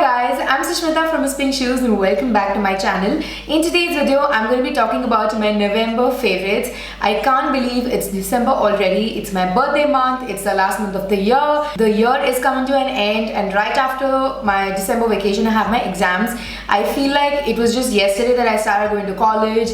guys, I'm Sushmita from Miss Pink Shoes and welcome back to my channel. In today's video, I'm going to be talking about my November favorites. I can't believe it's December already. It's my birthday month. It's the last month of the year. The year is coming to an end and right after my December vacation, I have my exams. I feel like it was just yesterday that I started going to college.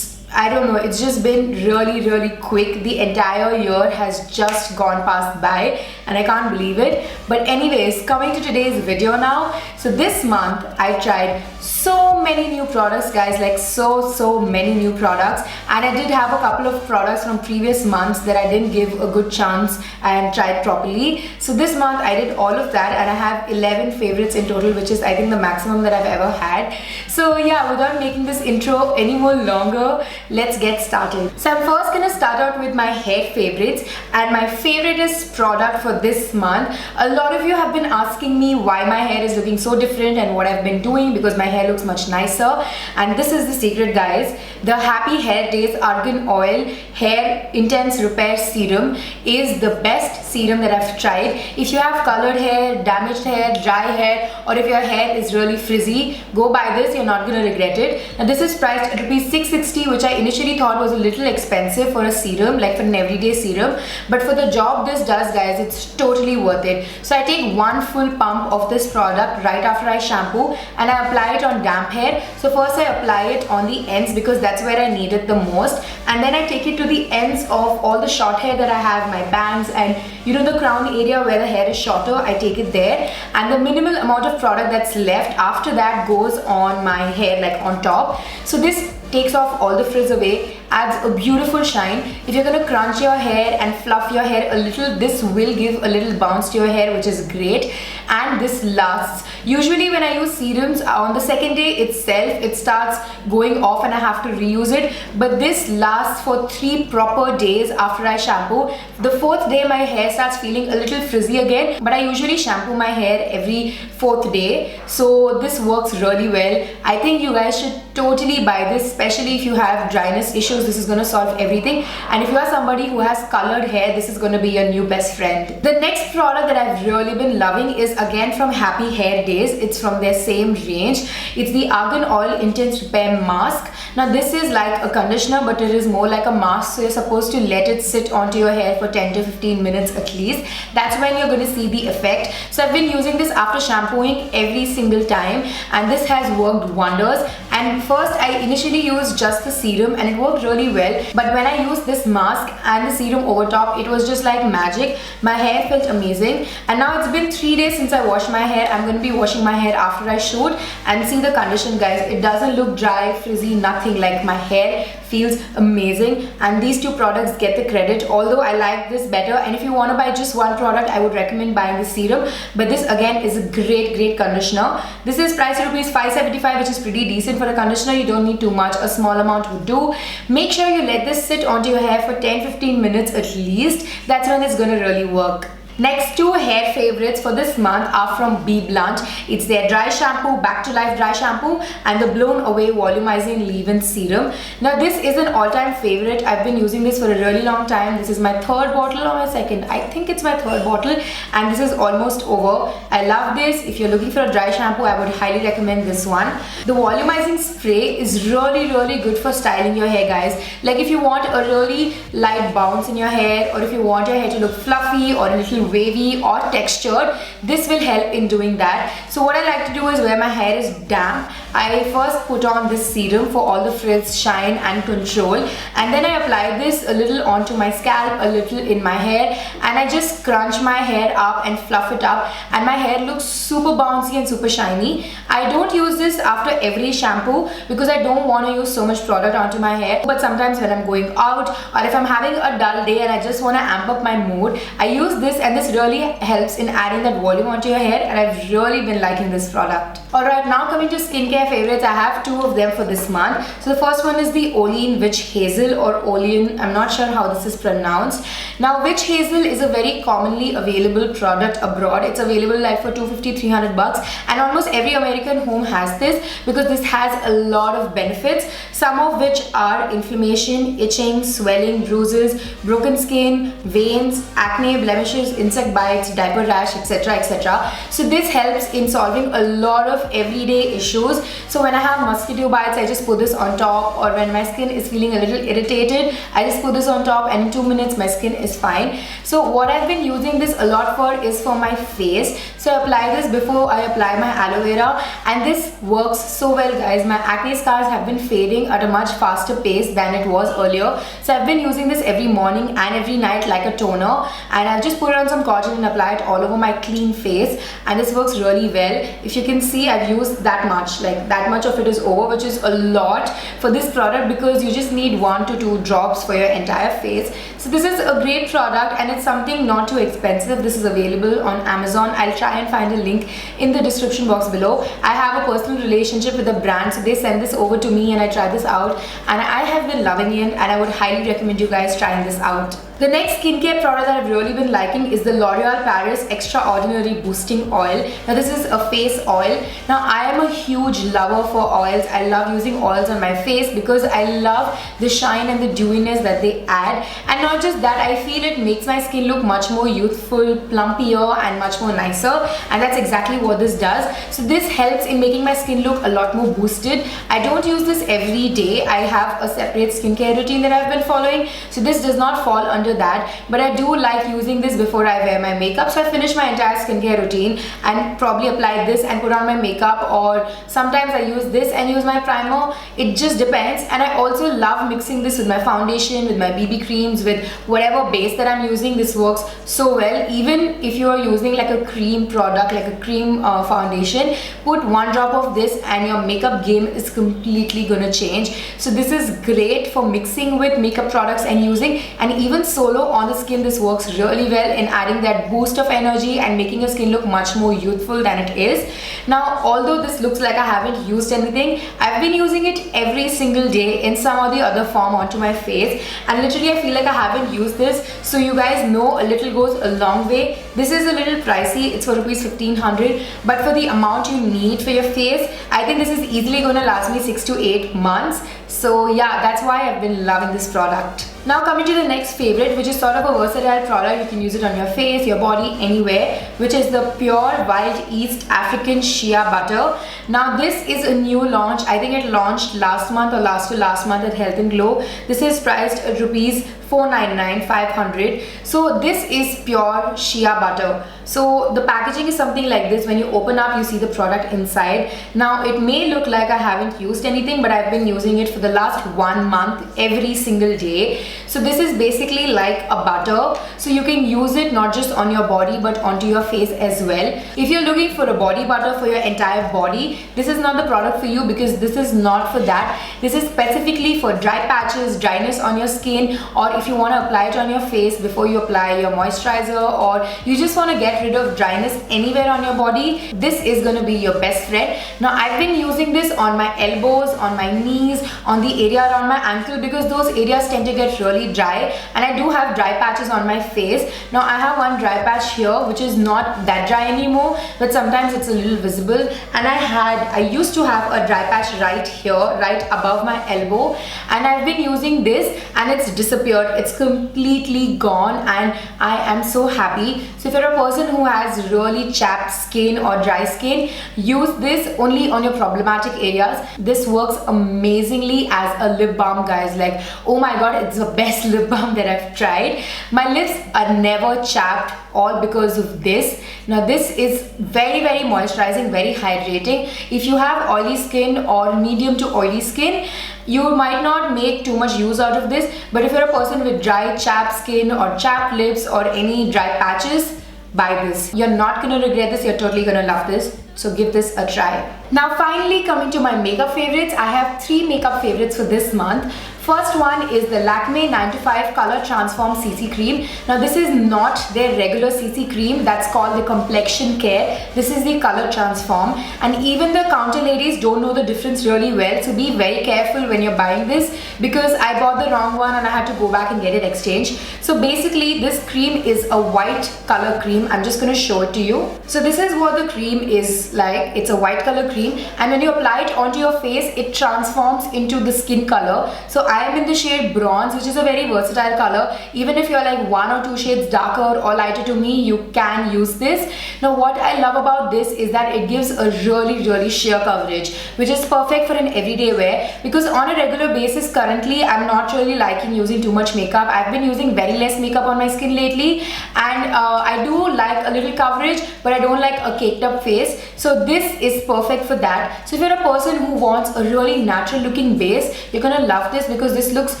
I don't know, it's just been really quick. The entire year has just gone past by and I can't believe it. But anyways, coming to today's video now. So this month I tried so many new products, guys, like so many new products, and I did have a couple of products from previous months that I didn't give a good chance and tried properly. So this month I did all of that and I have 11 favorites in total, which is I think the maximum that I've ever had. So yeah, without making this intro any more longer, let's get started. So I'm first gonna start out with my hair favorites, and my favoriteest product for this month. A lot of you have been asking me why my hair is looking so different and what I've been doing, because my hair looks much nicer, and this is the secret, guys. The Happy Hair Days Argan Oil Hair Intense Repair Serum is the best serum that I've tried. If you have colored hair, damaged hair, dry hair, or if your hair is really frizzy, go buy this, you're not gonna regret it. Now this is priced at ₹660, which I initially thought was a little expensive for a serum, like for an everyday serum, but for the job this does, guys, it's totally worth it. So I take one full pump of this product right after I shampoo and I apply it on damp hair. So first I apply it on the ends because that's where I need it the most, and then I take it to the ends of all the short hair that I have, my bangs, and you know, the crown area where the hair is shorter, I take it there, and the minimal amount of product that's left after that goes on my hair, like on top. So this takes off all the frizz away, adds a beautiful shine. If you're gonna crunch your hair and fluff your hair a little, this will give a little bounce to your hair, which is great, and this lasts. Usually when I use serums, on the second day itself it starts going off and I have to reuse it, but this lasts for 3 proper days after I shampoo. The 4th day my hair starts feeling a little frizzy again, but I usually shampoo my hair every 4th day, so this works really well. I think you guys should totally buy this, especially if you have dryness issues. This is going to solve everything, and if you are somebody who has colored hair, this is going to be your new best friend. The next product that I've really been loving is again from Happy Hair Days. It's from their same range. It's the Argan Oil Intense Repair Mask. Now this is like a conditioner, but it is more like a mask, so you're supposed to let it sit onto your hair for 10 to 15 minutes at least. That's when you're going to see the effect. So I've been using this after shampooing every single time, and this has worked wonders. And first I initially used just the serum and it worked really well, but when I used this mask and the serum over top, it was just like magic. My hair felt amazing, and now it's been 3 days since I washed my hair. I'm going to be washing my hair after I shoot, and see the condition, guys. It doesn't look dry, frizzy, nothing. Like, my hair feels amazing, and these two products get the credit, although I like this better. And if you want to buy just one product, I would recommend buying the serum, but this again is a great conditioner. This is priced at ₹575, which is pretty decent for a conditioner. You don't need too much, a small amount would do. Make sure you let this sit onto your hair for 10-15 minutes at least. That's when it's gonna really work. Next two hair favorites for this month are from BBlunt. It's their dry shampoo, Back to Life dry shampoo, and the Blown Away volumizing leave-in serum. Now this is an all-time favorite. I've been using this for a really long time. This is my 3rd bottle or my 2nd. I think it's my 3rd bottle, and this is almost over. I love this. If you're looking for a dry shampoo, I would highly recommend this one. The volumizing spray is really good for styling your hair, guys. Like, if you want a really light bounce in your hair, or if you want your hair to look fluffy or a little wavy or textured, this will help in doing that. So what I like to do is, where my hair is damp, I first put on this serum for all the frizz, shine and control, and then I apply this a little onto my scalp, a little in my hair, and I just crunch my hair up and fluff it up, and my hair looks super bouncy and super shiny. I don't use this after every shampoo because I don't want to use so much product onto my hair, but sometimes when I'm going out or if I'm having a dull day and I just want to amp up my mood, I use this, and this really helps in adding that volume onto your hair, and I've really been liking this product. Alright, now coming to skincare skincare favorites. I have two of them for this month. So the first one is the Olean Witch Hazel, or Olean, I'm not sure how this is pronounced. Now Witch Hazel is a very commonly available product abroad. It's available like for 250-300 bucks, and almost every American home has this because this has a lot of benefits, some of which are inflammation, itching, swelling, bruises, broken skin, veins, acne, blemishes, insect bites, diaper rash, etc, etc. So this helps in solving a lot of everyday issues. So when I have mosquito bites, I just put this on top, or when my skin is feeling a little irritated, I just put this on top, and in 2 minutes my skin is fine. So what I've been using this a lot for is for my face. So I apply this before I apply my aloe vera, and this works so well, guys. My acne scars have been fading at a much faster pace than it was earlier. So I've been using this every morning and every night like a toner, and I'll just put on some cotton and apply it all over my clean face, and this works really well. If you can see, I've used that much, like that much of it is over, which is a lot for this product because you just need 1 to 2 drops for your entire face. So this is a great product, and it's something not too expensive. This is available on Amazon. I'll try and find a link in the description box below. I have a personal relationship with the brand, so they send this over to me and I try this out, and I have been loving it, and I would highly recommend you guys trying this out. The next skincare product that I've really been liking is the L'Oreal Paris Extraordinary Boosting Oil. Now this is a face oil. Now I am a huge lover for oils. I love using oils on my face because I love the shine and the dewiness that they add. And not just that, I feel it makes my skin look much more youthful, plumpier, and much more nicer. And that's exactly what this does. So this helps in making my skin look a lot more boosted. I don't use this every day. I have a separate skincare routine that I've been following. So this does not fall under that, but I do like using this before I wear my makeup. So I finish my entire skincare routine and probably apply this and put on my makeup, or sometimes I use this and use my primer. It just depends. And I also love mixing this with my foundation, with my BB creams, with whatever base that I'm using. This works so well. Even if you are using like a cream product, like a cream foundation, put 1 drop of this and your makeup game is completely gonna change. So this is great for mixing with makeup products and using, and even solo on the skin, this works really well in adding that boost of energy and making your skin look much more youthful than it is. Now, although this looks like I haven't used anything, I've been using it every single day in some or the other form onto my face, and literally I feel like I haven't used this. So you guys know a little goes a long way. This is a little pricey. It's for rupees 1500, but for the amount you need for your face, I think this is easily going to last me 6 to 8 months. So yeah, that's why I've been loving this product. Now coming to the next favorite, which is sort of a versatile product. You can use it on your face, your body, anywhere, which is the Pure Wild East African Shea Butter. Now this is a new launch. I think it launched last month or last to last month at Health and Glow. This is priced at rupees 499, 500. So this is pure shea butter. So the packaging is something like this. When you open up, you see the product inside. Now it may look like I haven't used anything, but I've been using it for the last 1 month every single day. So this is basically like a butter. So you can use it not just on your body but onto your face as well. If you're looking for a body butter for your entire body, this is not the product for you, because this is not for that. This is specifically for dry patches, dryness on your skin, or if you want to apply it on your face before you apply your moisturizer, or you just want to get rid of dryness anywhere on your body, this is going to be your best friend. Now I've been using this on my elbows, on my knees, on the area around my ankle, because those areas tend to get really dry, and I do have dry patches on my face. Now I have one dry patch here which is not that dry anymore, but sometimes it's a little visible, and I used to have a dry patch right here, right above my elbow, and I've been using this and it's disappeared. It's completely gone, and I am so happy. So if you're a person who has really chapped skin or dry skin, use this only on your problematic areas. This works amazingly as a lip balm, guys. Like, oh my god, it's the best lip balm that I've tried. My lips are never chapped, all because of this. Now this is very moisturizing, very hydrating. If you have oily skin or medium to oily skin, you might not make too much use out of this, but if you're a person with dry chapped skin or chapped lips or any dry patches, buy this. You're not gonna regret this. You're totally gonna love this. So give this a try. Now finally coming to my makeup favorites, I have 3 makeup favorites for this month. First one is the Lakme 9 to 5 Color Transform CC Cream. Now this is not their regular CC cream, that's called the Complexion Care. This is the Color Transform, and even the counter ladies don't know the difference really well, so be very careful when you're buying this, because I bought the wrong one and I had to go back and get it exchanged. So basically this cream is a white color cream. I'm just going to show it to you. So this is what the cream is like. It's a white color cream, and when you apply it onto your face, it transforms into the skin color. So I am in the shade bronze, which is a very versatile color. Even if you're like 1 or 2 shades darker or lighter to me, you can use this. Now what I love about this is that it gives a really sheer coverage, which is perfect for an everyday wear, because on a regular basis currently I'm not really liking using too much makeup. I've been using very less makeup on my skin lately, and I do like a little coverage, but I don't like a caked up face. So this is perfect for that. So if you're a person who wants a really natural looking base, you're gonna love this, because this looks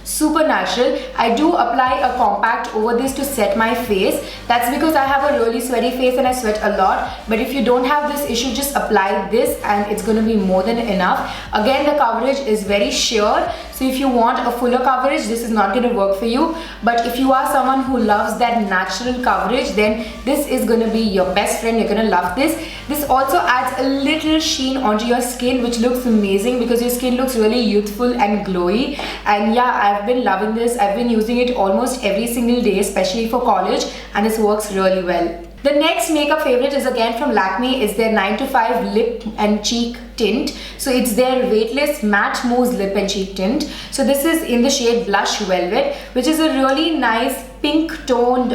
super natural. I do apply a compact over this to set my face. That's because I have a really sweaty face and I sweat a lot. But if you don't have this issue, just apply this and it's going to be more than enough. Again, the coverage is very sheer, so if you want a fuller coverage, this is not going to work for you. But if you are someone who loves that natural coverage, then this is going to be your best friend. You're going to love this. This also adds a little sheen onto your skin, which looks amazing, because your skin looks really youthful and glowy. And yeah, I've been loving this. I've been using it almost every single day, especially for college, and this works really well. The next makeup favorite is again from Lakme. It's their 9 to 5 lip and cheek tint. So it's their weightless matte mousse lip and cheek tint. So this is in the shade Blush Velvet, which is a really nice pink toned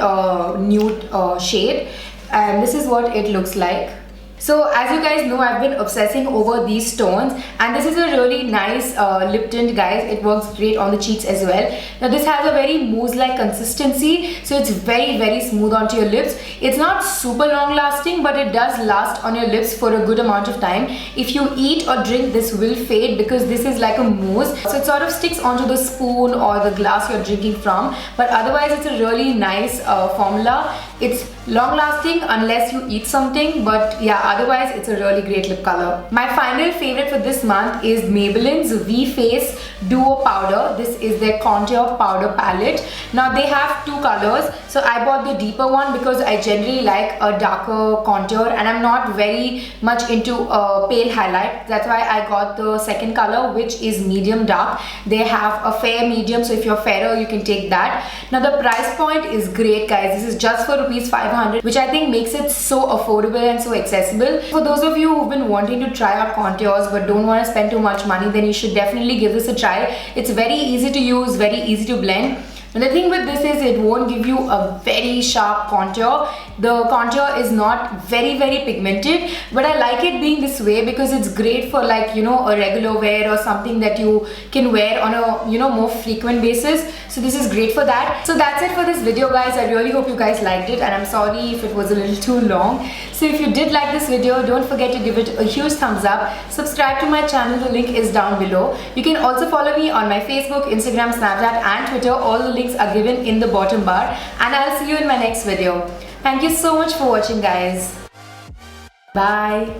nude shade, and this is what it looks like. So as you guys know, I've been obsessing over these tones, and this is a really nice lip tint, guys. It works great on the cheeks as well. Now this has a very mousse-like consistency, so it's very smooth onto your lips. It's not super long lasting, but it does last on your lips for a good amount of time. If you eat or drink, this will fade, because this is like a mousse, so it sort of sticks onto the spoon or the glass you're drinking from. But otherwise it's a really nice formula. It's long lasting unless you eat something, but yeah, otherwise it's a really great lip color. My final favorite for this month is Maybelline's V-Face Duo Powder. This is their contour powder palette. Now they have 2 colors, so I bought the deeper one because I generally like a darker contour and I'm not very much into a pale highlight. That's why I got the second color, which is medium dark. They have a fair medium, so if you're fairer you can take that. Now the price point is great, guys. This is just for rupees 500, which I think makes it so affordable and so accessible. For those of you who've been wanting to try out contours but don't want to spend too much money, then you should definitely give this a try. It's very easy to use, very easy to blend. And the thing with this is it won't give you a very sharp contour. The contour is not very pigmented, but I like it being this way because it's great for, like, you know, a regular wear or something that you can wear on a, you know, more frequent basis. So this is great for that. So that's it for this video, guys. I really hope you guys liked it, and I'm sorry if it was a little too long. So if you did like this video, don't forget to give it a huge thumbs up. Subscribe to my channel, the link is down below. You can also follow me on my Facebook, Instagram, Snapchat and Twitter. All the links are given in the bottom bar, and I'll see you in my next video. Thank you so much for watching, guys. Bye.